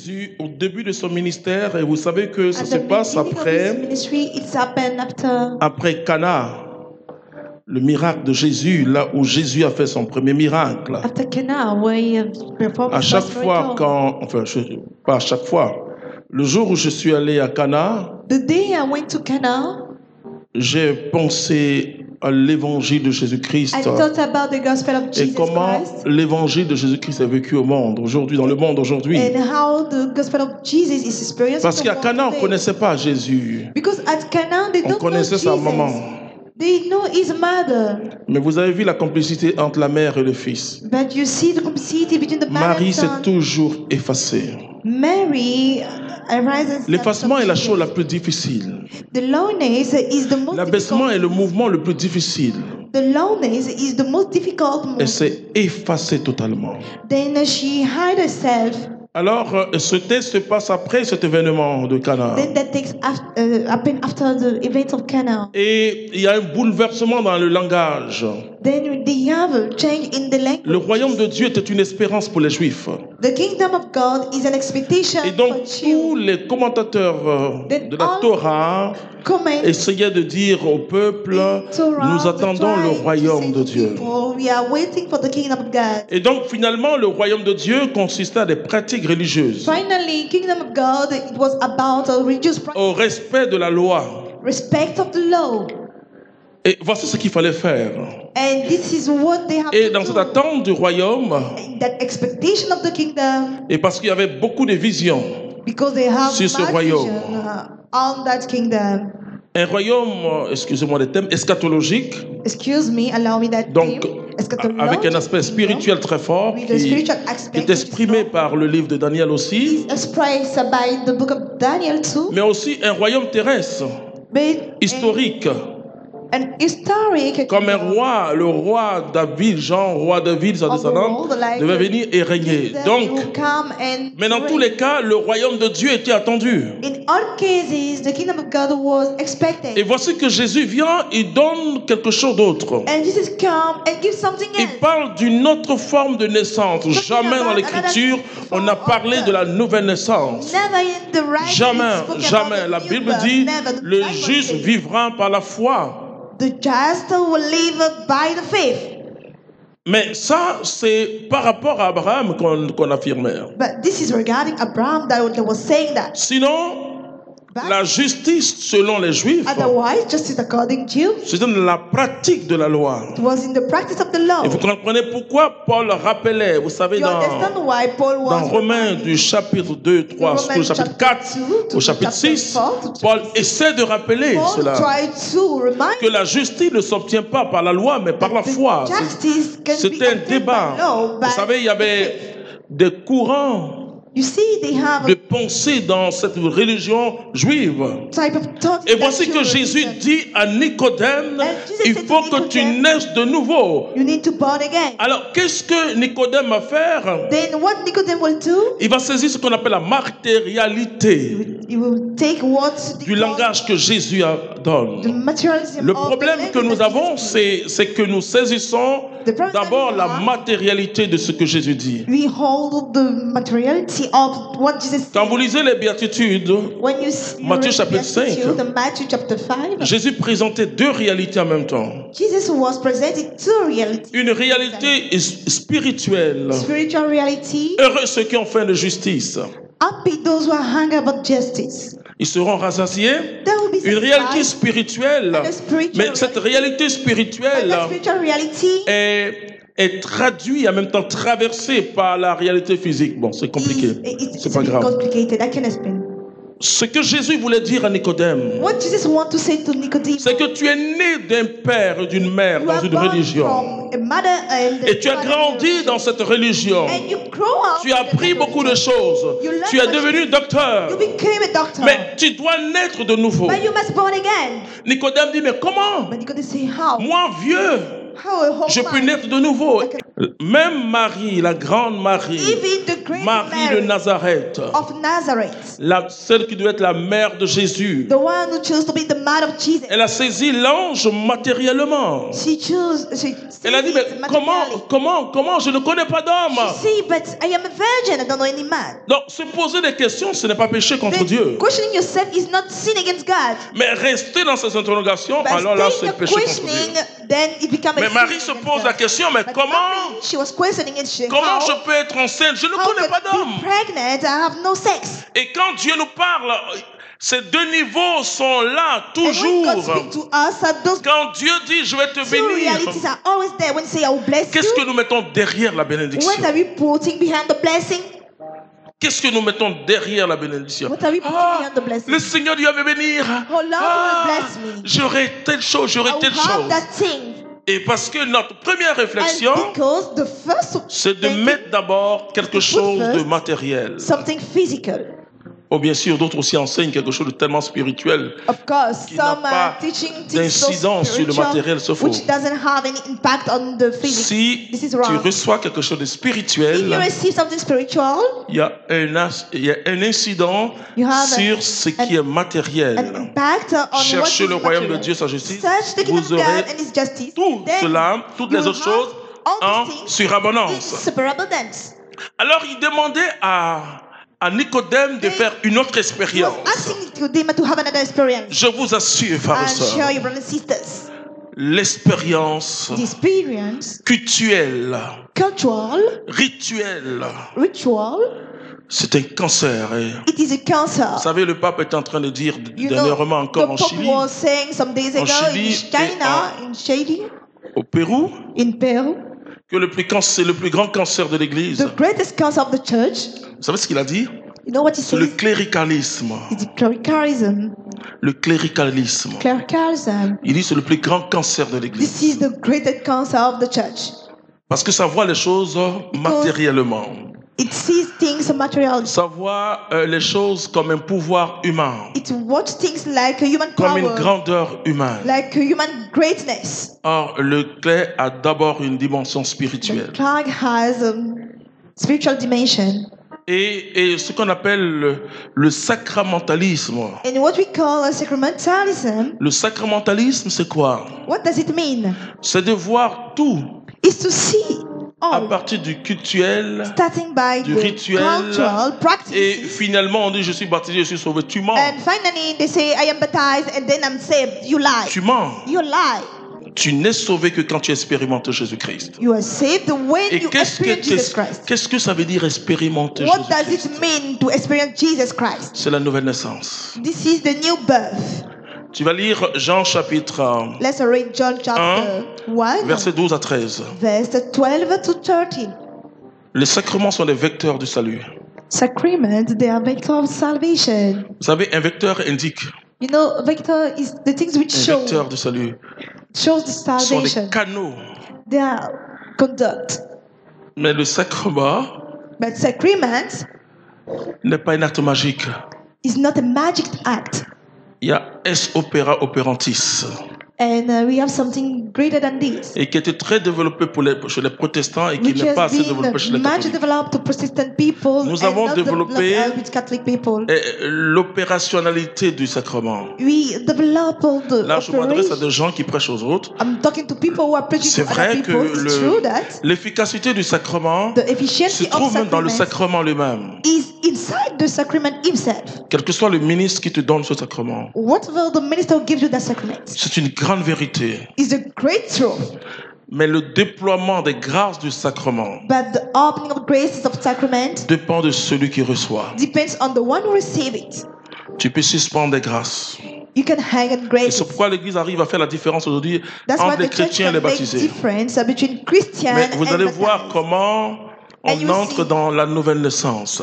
Jésus au début de son ministère, et vous savez que ça At se the passe beginning of his après ministry, it's happened after Cana, le miracle de Jésus, là où Jésus a fait son premier miracle. Cana, where he performed À his chaque first fois miracle. pas à chaque fois, le jour où je suis allé à Cana, The day I went to Cana, j'ai pensé à l'évangile de I Jésus-Christ thought about the gospel of et Jesus comment Christ l'évangile de Jésus-Christ est vécu au monde aujourd'hui, dans le monde aujourd'hui. and how the gospel of Jesus is experienced Parce in the qu'à world Cana, on ne today. connaissait pas Jésus. Because at Cana, they On don't know connaissait sa maman. Jesus. They know his mother. Mais vous avez vu la complicité entre la mère et le fils. But you see the complicity between the mother Marie and s'est son. toujours effacée. Mary arises. L'effacement est la chose la plus difficile. The loneliness is the most L'abaissement est le difficult. mouvement le plus difficile. The loneliness is the most difficult Elle movement. s'est effacée totalement. Then she hid herself. Alors, ce texte se passe après cet événement de Cana. Then that takes happened after the events of Cana. Et il y a un bouleversement dans le langage. Then they have a change in the language. Le royaume de Dieu était une espérance pour les Juifs. The kingdom of God is an expectation Et donc, for tous you. les commentateurs de la Torah Comment essayaient de dire au peuple, nous attendons le royaume de Dieu. We are waiting for the kingdom of God. Et donc, finalement, le royaume de Dieu consistait à des pratiques religieuses, Finally, kingdom of God, it was about a religious au respect de la loi. respect of the law. Et voici ce qu'il fallait faire. And this is what they have Et to dans do. cette attente du royaume, That expectation of the kingdom, et parce qu'il y avait beaucoup de visions, because they have sur ce much royaume. vision on that kingdom. un royaume, excusez-moi le thème, eschatologique, Excuse me, allow me that donc theme. Eschatology, avec un aspect spirituel très fort with a spiritual aspect, qui est exprimé par le livre de Daniel aussi, is expressed by the book of Daniel too, mais aussi un royaume terrestre, but historique, an historic comme un roi, le roi David, Jean, roi David, sa descendante, devait venir et régner. Donc, mais dans tous les cas, le royaume de Dieu était attendu. in all cases, the kingdom of God was expected. Et voici que Jésus vient, il donne quelque chose d'autre. And Jesus come and give something Il else. parle d'une autre forme de naissance. Jamais dans l'Écriture, on n'a parlé de la nouvelle naissance. Never in the writing Jamais, spoken jamais. about La the Bible new birth. dit, Never. The le Bible juste says, vivra par la foi. the just will live by the faith. Mais ça, c'est par rapport à Abraham qu'on affirmait. But this is regarding Abraham that was saying that. Sinon, la justice selon les Juifs, Otherwise, justice according to you, c'est dans la pratique de la loi. it was in the practice of the law. Et vous comprenez pourquoi Paul rappelait, vous savez, You understand why Paul was dans Romains du chapitre 2, 3, Romans au chapitre 4, au chapitre 6, Paul essaie de rappeler Paul cela, tried to remind que la justice ne s'obtient pas par la loi, mais par la foi. justice can be C'était un obtained débat. by law, by Vous savez, il y avait des courants you see, they have de pensée dans cette religion juive. a type of thought. Et voici que Jésus dit à Nicodème, il faut que tu naisses de nouveau. You need to born again. Alors, qu'est-ce que Nicodème va faire? Then what Nicodemus will do? Il va saisir ce qu'on appelle la matérialité He will take what du langage que Jésus the donne. materialism Le of the problème que language nous that avons, Jesus c'est que nous saisissons d'abord la matérialité de ce que Jésus dit. we hold the materiality of what Jesus Quand said. vous lisez les béatitudes, When you Matthieu read chapitre the Beatitude, 5, the Matthew chapter 5, Jésus présentait deux réalités en même temps. Jesus was presenting two realities. Une réalité spirituelle. Spiritual reality, Heureux ceux qui ont faim de justice. happy those who are hungry about justice. Ils seront rassasiés. They will be Une réalité satisfied. spirituelle. And a spiritual Mais cette réalité But spirituelle that spiritual reality est traduite, en même temps traversée par la réalité physique. Bon, c'est compliqué. C'est pas grave. complicated. I can explain. Ce que Jésus voulait dire à Nicodème, What Jesus wants to say to Nicodemus, c'est que tu es né d'un père et d'une mère you dans are une born religion. from a mother and Et tu as father grandi dans cette religion. and you grow up Tu as in appris that beaucoup de religion. choses. You learn Tu es much. devenu docteur. You became a doctor. Mais tu dois naître de nouveau. But you must born again. Nicodème dit, mais comment? But Nicodemus say, how? Moi, vieux, Je peux naître de nouveau. Même Marie, la grande Marie, Marie de Nazareth, celle qui doit être la mère de Jésus, elle a saisi l'ange matériellement. Elle a dit, mais comment, je ne connais pas d'homme. Donc, se poser des questions, ce n'est pas péché contre Dieu. Mais rester dans ces interrogations, alors là, c'est péché contre Dieu. Mais Marie se pose la question, mais comment je peux être enceinte? Je ne connais pas d'homme. Et quand Dieu nous parle, ces deux niveaux sont là toujours. Quand Dieu dit je vais te bénir, qu'est-ce que nous mettons derrière la bénédiction? Qu'est-ce que nous mettons derrière la bénédiction? Le Seigneur Dieu va me bénir. J'aurai telle chose, j'aurai telle chose. Et parce que notre première réflexion, c'est de mettre d'abord quelque chose de matériel. Oh, bien sûr, d'autres aussi enseignent quelque chose de tellement spirituel qui n'a pas d'incidence sur le matériel, sauf faux. Si tu reçois quelque chose de spirituel, il y a un incident sur ce qui est matériel. Cherchez le royaume de Dieu, sa justice, vous aurez tout cela, toutes les autres choses en surabondance. Alors il demandait à Nicodème de faire une autre expérience. Je vous assure, frères et sœurs, l'expérience cultuelle, rituelle, c'est un cancer. Vous savez, le pape est en train de dire dernièrement encore en Chili, au Pérou, que le plus grand cancer de l'Église. Vous savez ce qu'il a dit? C'est le cléricalisme. Le cléricalisme. Il dit c'est le plus grand cancer de l'Église. Parce que ça voit les choses matériellement. Ça voit les choses comme un pouvoir humain. Comme une grandeur humaine. Or, le clé a d'abord une dimension spirituelle. Et ce qu'on appelle le sacramentalisme. Le sacramentalisme, c'est quoi? C'est de voir tout à partir du cultuel, du rituel, et finalement on dit je suis baptisé, je suis sauvé. Tu mens. Tu mens. Tu n'es sauvé que quand tu expérimentes Jésus-Christ. Et qu'est-ce que ça veut dire expérimenter Jésus-Christ? C'est la nouvelle naissance. Tu vas lire Jean chapitre 1, verset 12 à 13. Les sacrements sont des vecteurs du salut. Sacraments, they are vector of salvation. Vous savez, un vecteur indique. You know, vector is the things which show. Un vecteur de salut. Shows the salvation. Sont des canaux. They are conduct. Mais le sacrement. But sacrament n'est pas un acte magique. Is not a magic act. Il y a es opera operantis. And we have something greater than this. Et qui était très développé chez les protestants et qui n'est pas assez développé chez les catholiques. Nous avons développé l'opérationnalité du sacrement. Là, je m'adresse à des gens qui prêchent aux autres. C'est vrai que l'efficacité du sacrement se trouve même dans le sacrement lui-même. Quel que soit le ministre qui te donne ce sacrement, c'est une grande vérité. Mais le déploiement des grâces du sacrement dépend de celui qui reçoit. Tu peux suspendre des grâces. Et c'est pourquoi l'Église arrive à faire la différence aujourd'hui entre les chrétiens et les baptisés. Mais vous allez voir comment on entre dans la nouvelle naissance.